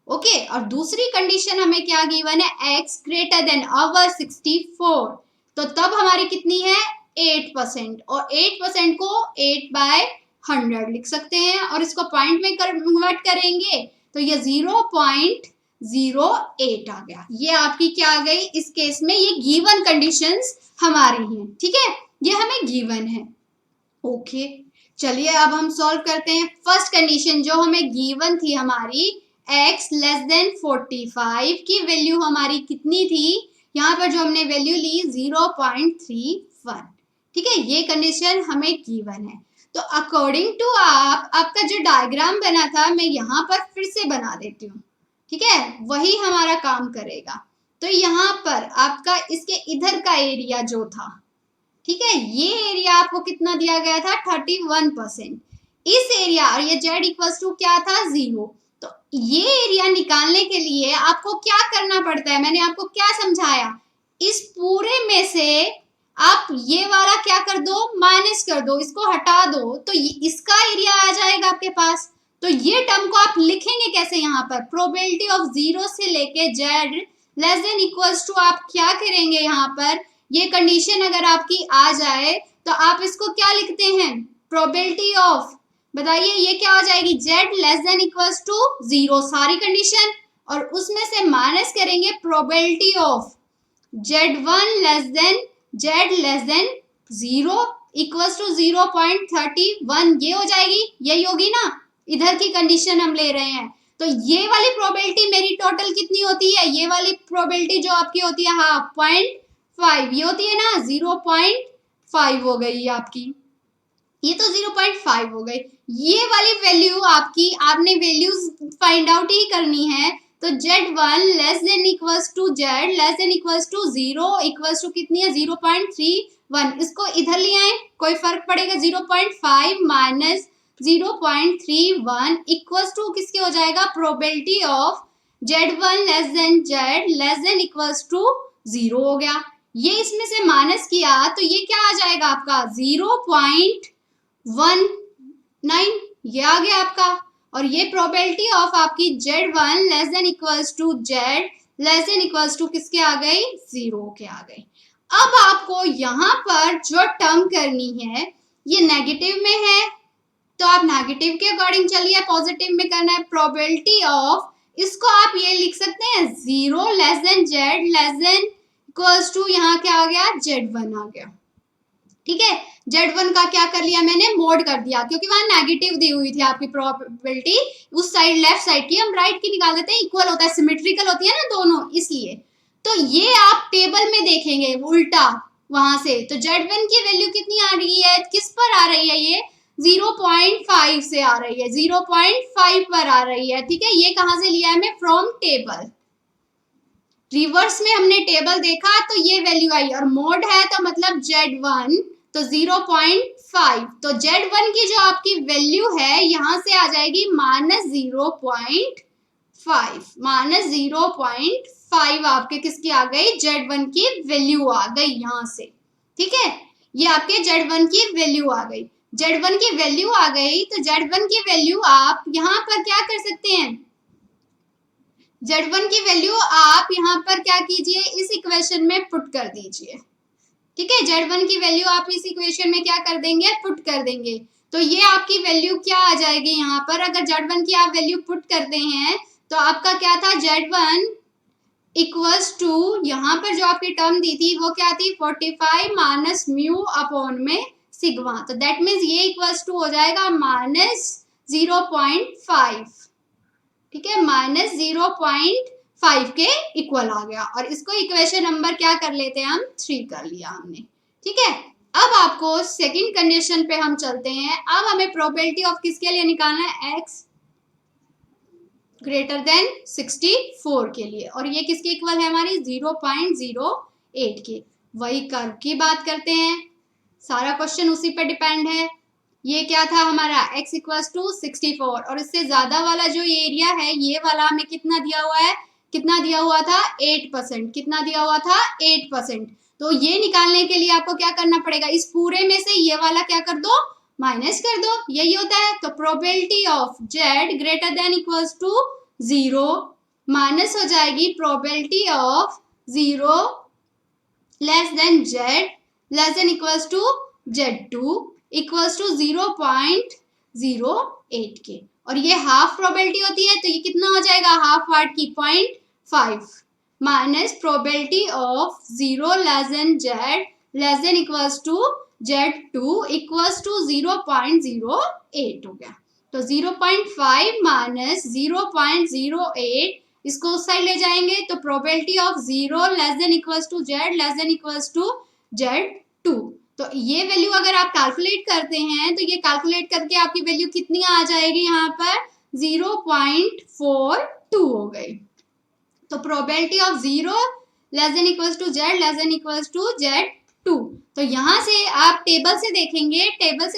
S1: ओके, और दूसरी कंडीशन हमें क्या गिवन है, x ग्रेटर देन ओवर 64, तो तब हमारी कितनी है, 8%। और 8% को 8/100 लिख सकते हैं, और इसको पॉइंट में कन्वर्ट करेंगे तो ये 0.08 आ गया। ये आपकी क्या आ गई, इस केस में ये गिवन कंडीशंस हमारी हैं। ठीक है, ये हमें गिवन है। ओके, चलिए अब हम सॉल्व करते हैं। फर्स्ट कंडीशन जो हमें गिवन थी हमारी, x लेस देन 45 की वैल्यू हमारी कितनी थी, यहाँ पर जो हमने वैल्यू ली 0.31। ठीक है, ये कंडीशन हमें गिवन है। तो अकॉर्डिंग टू आपका जो डायग्राम बना था, मैं यहाँ पर फिर से बना देती हूँ। ठीक है, वही हमारा काम करेगा। तो यहाँ पर आपका इसके इधर का एरिया जो था, ठीक है, ये एरिया आपको कितना दिया गया था, 31%। इस एरिया, और ये z इक्वल्स टू क्या था, 0। तो ये एरिया निकालने के लिए आपको क्या करना पड़ता है, मैंने आपको क्या समझाया, इस पूरे में से आप ये वाला क्या कर दो, माइनस कर दो, इसको हटा दो, तो इसका एरिया आ जाएगा आपके पास। तो ये टर्म को आप लिखेंगे कैसे, यहाँ पर प्रोबेबिलिटी ऑफ 0 से लेके z less than equals to, आप क्या करेंगे यहाँ पर, ये कंडीशन अगर आपकी आ जाए तो आप इसको क्या लिखते हैं, प्रोबेबिलिटी ऑफ, बताइए ये क्या हो जाएगी, z less than equals to 0 सारी कंडीशन, और उसमें से माइनस करेंगे probability of z less than 0 equals to 0.31, ये हो जाएगी, यही होगी ना, इधर की कंडीशन हम ले रहे हैं। तो ये वाली प्रोबेबिलिटी मेरी टोटल कितनी होती है, ये वाली प्रोबेबिलिटी जो आपकी होती है 0.5, ये होती है ना 0.5 हो गई आपकी, ये तो 0.5 हो गई। ये वाली वैल्यू आपकी, आपने वैल्यूज फाइंड आउट ही करनी है। तो z1 less than equals to z less than equals to 0 equals to कितनी है 0.31, इसको इधर ले आए, कोई फर्क पड़ेगा, 0.5 माइनस 0.31 इक्वल्स टू किसके हो जाएगा, probability of z1 less than equals to 0 हो गया। ये इसमें से माइनस किया तो ये क्या आ जाएगा आपका 0.19, ये आ गया आपका। और ये प्रोबेबिलिटी ऑफ आपकी z1 less than equals to z less than equals to किसके आ गई, 0 के आ गई। अब आपको यहाँ पर जो टर्म करनी है ये नेगेटिव में है, तो आप नेगेटिव के अकॉर्डिंग चलिए, पॉजिटिव में करना है, प्रोबेबिलिटी ऑफ, इसको आप ये लिख सकते हैं 0 less than z less than equals to, यहाँ क्या आ गया, z1 आ गया, ठीक है। z1 का क्या कर लिया मैंने, मोड कर दिया, क्योंकि वहां नेगेटिव दी हुई थी आपकी प्रोबेबिलिटी उस साइड लेफ्ट साइड की, हम राइट की निकाल देते हैं, इक्वल होता है, सिमेट्रिकल होती है ना दोनों, इसलिए। तो ये आप टेबल में देखेंगे उल्टा वहां से, तो z1 की वैल्यू कितनी आ रही है, किस पर आ रही है, ये 0.5 से आ रही है, 0.5 पर आ रही है, ठीक है। ये कहां से लिया है मैं, फ्रॉम टेबल, रिवर्स में हमने टेबल देखा तो ये वैल्यू आई, और मोड है तो मतलब z1 तो 0.5, तो z1 की जो आपकी वैल्यू है यहां से आ जाएगी -0.5, -0.5 आपके किसकी आ गई, z1 की वैल्यू आ गई यहां से, ठीक है। ये आपके z1 की वैल्यू आ गई, z1 की वैल्यू आ गई, तो z1 की वैल्यू आप यहां पर क्या कर सकते हैं, z1 की वैल्यू आप यहाँ पर क्या कीजिए, इस इक्वेशन में पुट कर दीजिए, ठीक है। z1 की वैल्यू आप इस इक्वेशन में क्या कर देंगे, पुट कर देंगे, तो ये आपकी वैल्यू क्या आ जाएगी यहाँ पर, अगर z1 की आप वैल्यू पुट करते हैं तो आपका क्या था, z1 इक्वल्स टू, यहाँ पर जो आपकी टर्म दी थी वो क्या थी, 45 माइनस म्यू अपॉन में सिग्मा, तो दैट मीन्स ये इक्वल्स टू हो जाएगा -0.5, ठीक है, -0.5 के इक्वल आ गया, और इसको इक्वेशन नंबर क्या कर लेते हैं हम, 3 कर लिया हमने, ठीक है। अब आपको सेकंड कंडीशन पे हम चलते हैं, अब हमें प्रोबेबिलिटी ऑफ किसके लिए निकालना है, x ग्रेटर देन 64 के लिए, और ये किसके इक्वल है हमारी, 0.08 के। वही कर्व की बात करते हैं, सारा क्वेश्चन उसी पे डिपेंड है। ये क्या था हमारा, x इक्वल्स टू 64, और इससे ज्यादा वाला जो एरिया है ये वाला हमें कितना दिया हुआ है, कितना दिया हुआ था 8%, कितना दिया हुआ था 8%। तो ये निकालने के लिए आपको क्या करना पड़ेगा, इस पूरे में से ये वाला क्या कर दो, माइनस कर दो, यही होता है। तो probability of z greater than equals to 0 minus हो जाएगी probability of 0 less than z less than equals to z2 equals to 0.08 के, और ये हाफ प्रोबेबिलिटी होती है, तो ये कितना हो जाएगा, हाफ वाट की 0.5 minus probability of 0 less than z less than equals to z2 equals to 0.08 हो गया। तो 0.5 माइनस 0.08, इसको उस साइड ले जाएंगे तो probability of 0 less than equals to z less than equals to z2, तो ये वैल्यू अगर आप कैलकुलेट करते हैं तो ये कैलकुलेट करके आपकी वैल्यू कितनी आ जाएगी, यहाँ पर 0.42 हो गई। तो probability of 0 less than equals to z less than equals to z2, तो यहाँ से आप टेबल से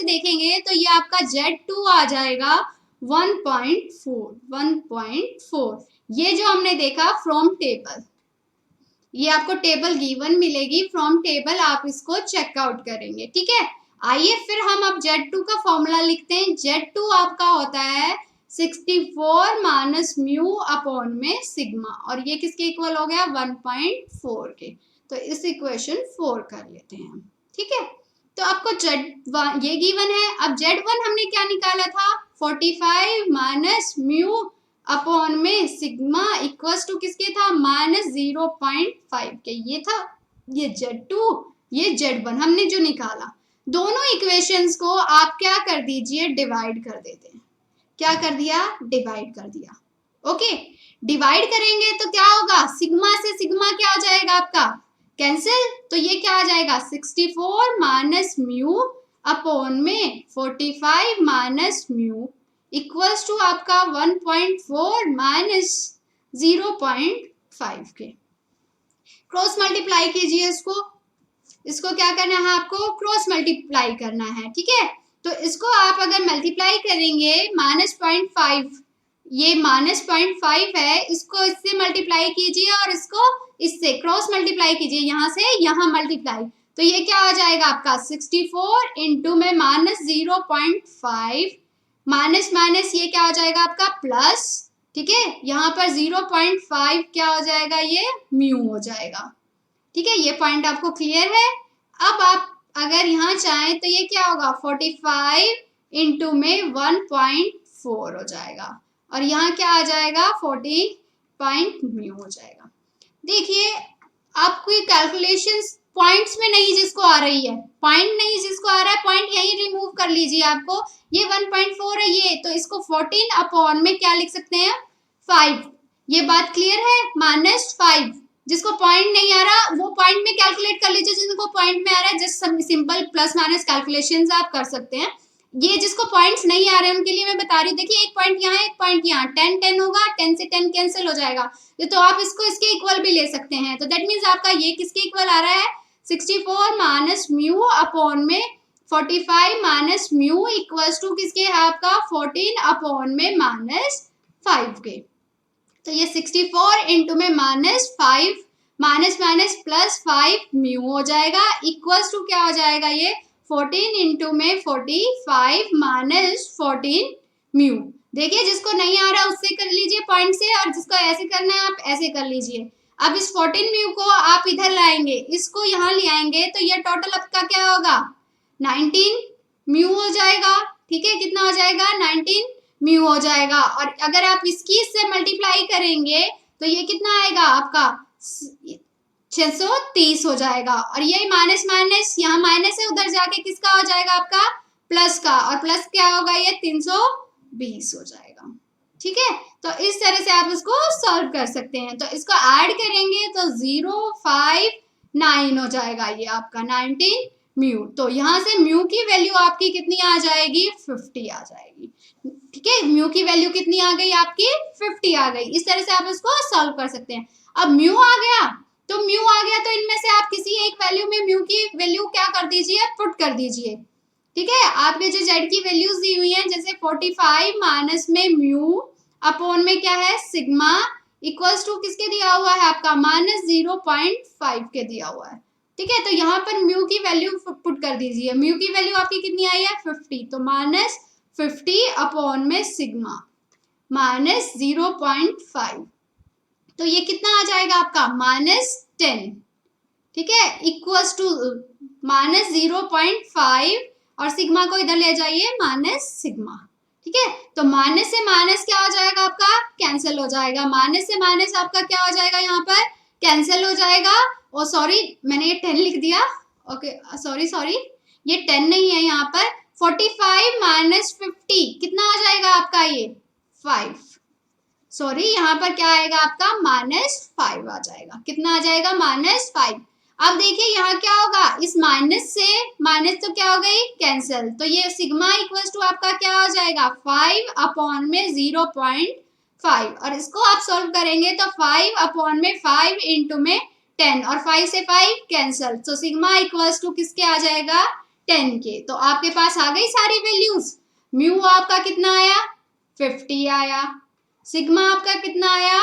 S1: देखेंगे तो ये आपका z2 आ जाएगा 1.4, ये जो हमने देखा फ्रॉम टेबल, ये आपको टेबल गिवन मिलेगी, फ्रॉम टेबल आप इसको चेकआउट करेंगे, ठीक है। आइए फिर हम अब Z2 का फॉर्मूला लिखते हैं। Z2 आपका होता है 64 माइनस म्यू अपॉन में सिग्मा, और ये किसके इक्वल हो गया 1.4 के। तो इस इक्वेशन 4 कर लेते हैं हम, ठीक है। तो आपको Z1 ये गिवन है। अब Z1 हमने क्या निकाला था 45 माइनस म्यू अपॉन में सिग्मा इक्वल्स टू किसके था -0.5 के। ये था ये Z2, ये Z1 हमने जो निकाला। दोनों इक्वेशंस को आप क्या कर दीजिए डिवाइड कर देते हैं। क्या कर दिया डिवाइड कर दिया। ओके, डिवाइड करेंगे तो क्या होगा सिग्मा से सिग्मा क्या हो जाएगा आपका कैंसिल। तो ये क्या आ जाएगा 64 माइनस म्यू अपॉन में 45 माइनस म्यू इक्वल्स टू आपका 1.4 माइनस 0.5 के। क्रॉस मल्टीप्लाई कीजिए इसको क्या करना है आपको क्रॉस मल्टीप्लाई करना है, ठीक है। तो इसको आप अगर मल्टीप्लाई करेंगे -0.5, ये -0.5 है, इसको इससे मल्टीप्लाई कीजिए और इसको इससे क्रॉस मल्टीप्लाई कीजिए, यहाँ से यहाँ मल्टीप्लाई। तो ये क्या आ जाएगा आपका 64 इंटू में -0.5 माइनस माइनस ये क्या हो जाएगा आपका प्लस, ठीक है। यहाँ पर 0.5 क्या हो जाएगा ये म्यू हो जाएगा, ठीक है। ये पॉइंट आपको क्लियर है। अब आप अगर यहाँ चाहें तो ये क्या होगा 45 इंटू में 1.4 हो जाएगा, और यहाँ क्या आ जाएगा 40 पॉइंट म्यू हो जाएगा। देखिए आपको ये कैलकुलेशंस पॉइंट्स में नहीं जिसको आ रही है, पॉइंट नहीं जिसको आ रहा है, पॉइंट यही रिमूव कर लीजिए। आपको ये 1.4 है ये, तो इसको 14 अपॉन में क्या लिख सकते हैं 5। ये बात क्लियर है -5। जिसको पॉइंट नहीं आ रहा वो पॉइंट में कैलकुलेट कर लीजिए, जिनको पॉइंट में आ रहा है just simple plus minus calculations आप कर सकते हैं। ये जिसको पॉइंट्स नहीं आ रहे हैं उनके लिए मैं बता रही हूँ। देखिए एक पॉइंट यहाँ एक पॉइंट यहाँ, 10 10 होगा, 10 से 10 कैंसिल हो जाएगा। तो आप इसको इसके इक्वल भी ले सकते हैं। तो दैट मीन्स आपका ये किसके इक्वल आ रहा है 64 माइनस म्यू अपॉन में 45 माइनस म्यू इक्वल्स टू किसके है आपका 14 अपॉन में -5 के। तो ये 64 इंटू में -5 माइनस माइनस +5 म्यू हो जाएगा इक्वल्स टू क्या हो जाएगा ये 14 इंटू में 45 -14 म्यू। देखिए जिसको नहीं आ रहा उससे कर लीजिए पॉइंट से, और जिसको ऐसे करना है आप ऐसे कर लीजिए। अब इस 14 म्यू को आप इधर लाएंगे, इसको यहाँ ले आएंगे, तो ये टोटल आपका क्या होगा 19 म्यू हो जाएगा, ठीक है। कितना हो जाएगा 19 म्यू हो जाएगा। और अगर आप इसकी इससे मल्टीप्लाई करेंगे तो ये कितना आएगा आपका 630 हो जाएगा। और ये माइनस माइनस यहाँ माइनस है, उधर जाके किसका हो जाएगा आपका प्लस का, और प्लस क्या होगा ये 320 हो जाएगा, ठीक है। तो इस तरह से आप इसको सॉल्व कर सकते हैं। तो इसको ऐड करेंगे तो 059 हो जाएगा ये आपका 19 म्यू। तो यहाँ से म्यू की वैल्यू आपकी कितनी आ जाएगी 50 आ जाएगी, ठीक है। म्यू की वैल्यू कितनी आ गई आपकी 50 आ गई। इस तरह से आप इसको सॉल्व कर सकते हैं। अब म्यू आ गया तो इनमें से आप किसी एक वैल्यू में म्यू की वैल्यू क्या कर दीजिए पुट कर दीजिए, ठीक है। आपके जो जेड की वैल्यूज दी हुई हैं जैसे 45 माइनस में म्यू अपॉन में क्या है सिग्मा इक्वल्स टू किसके दिया हुआ है आपका -0.5 के दिया हुआ है, ठीक है। तो यहाँ पर म्यू की वैल्यू पुट कर दीजिए। म्यू की वैल्यू आपकी कितनी आई है 50, तो -50 अपॉन में सिग्मा -0.5, तो ये कितना आ जाएगा आपका -10, ठीक है, इक्वल्स टू -0.5 और सिग्मा को इधर ले जाइए -सिग्मा, ठीक है। तो माइनस से माइनस क्या हो जाएगा आपका कैंसिल हो जाएगा, माइनस से माइनस आपका क्या हो जाएगा यहाँ पर कैंसिल हो जाएगा। ओ सॉरी मैंने ये 10 लिख दिया, ओके सॉरी ये 10 नहीं है यहाँ पर। 45 माइनस 50 कितना आ जाएगा आपका ये 5, सॉरी यहाँ पर क्या आएगा आपका -5 आ जाएगा। कितना आ जाएगा -5। अब देखिए यहाँ क्या होगा इस माइनस से माइनस तो क्या हो गई कैंसिल, तो ये सिग्मा इक्वल्स टू आपका क्या हो जाएगा 5 अपॉन में 0.5, और इसको आप सॉल्व करेंगे तो 5 अपॉन में 5 इंटू में 10 और 5 से 5 कैंसिल, तो सिग्मा इक्वल्स टू किसके आ जाएगा 10 के। तो आपके पास आ गई सारी वैल्यूज। म्यू आपका कितना आया 50 आया, सिग्मा आपका कितना आया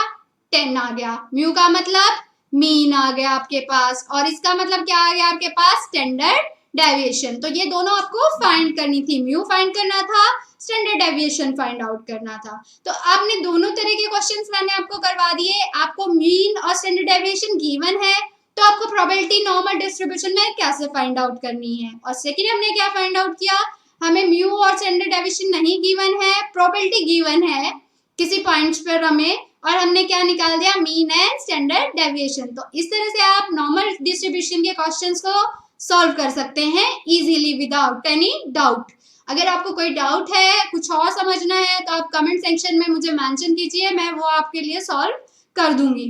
S1: 10 आ गया। म्यू का मतलब मीन आ गया आपके पास, और इसका मतलब क्या आ गया आपके पास, स्टैंडर्ड डेविएशन। तो ये दोनों आपको फाइंड करनी थी, म्यू फाइंड करना था, स्टैंडर्ड डेविएशन फाइंड आउट करना था। तो आपने दोनों तरह के क्वेश्चंस मैंने आपको करवा दिए। आपको मीन और स्टैंडर्ड डेविएशन गिवन है, तो आपको प्रोबेबिलिटी नॉर्मल डिस्ट्रीब्यूशन में कैसे फाइंड आउट करनी है। और सेकेंड हमने क्या फाइंड आउट किया, हमें म्यू और स्टैंडर्ड डेविएशन नहीं गिवन है, प्रोबेबिलिटी गिवन है किसी पॉइंट्स पर हमें, और हमने क्या निकाल दिया, मीन एंड स्टैंडर्ड डेविएशन। तो इस तरह से आप नॉर्मल डिस्ट्रीब्यूशन के क्वेश्चंस को सॉल्व कर सकते हैं इजीली विदाउट एनी डाउट। अगर आपको कोई डाउट है, कुछ और समझना है, तो आप कमेंट सेक्शन में मुझे मेंशन कीजिए, मैं वो आपके लिए सॉल्व कर दूंगी।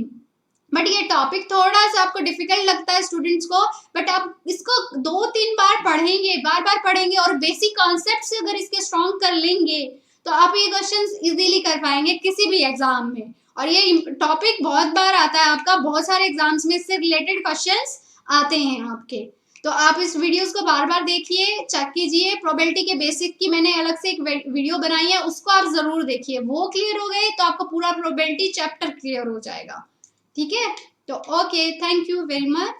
S1: बट ये टॉपिक थोड़ा सा आपको डिफिकल्ट लगता है स्टूडेंट्स को, बट आप इसको 2-3 बार पढ़ेंगे, बार बार पढ़ेंगे और बेसिक कॉन्सेप्ट से अगर इसके स्ट्रॉन्ग कर लेंगे, तो आप ये क्वेश्चंस इजीली कर पाएंगे किसी भी एग्जाम में। और ये टॉपिक बहुत बार आता है आपका, बहुत सारे एग्जाम्स में इससे रिलेटेड क्वेश्चंस आते हैं आपके। तो आप इस वीडियोस को बार बार देखिए, चेक कीजिए। प्रोबेबिलिटी के बेसिक की मैंने अलग से एक वीडियो बनाई है, उसको आप जरूर देखिए। वो क्लियर हो गए तो आपको पूरा प्रोबेबिलिटी चैप्टर क्लियर हो जाएगा। ठीक है, तो okay, thank you very much.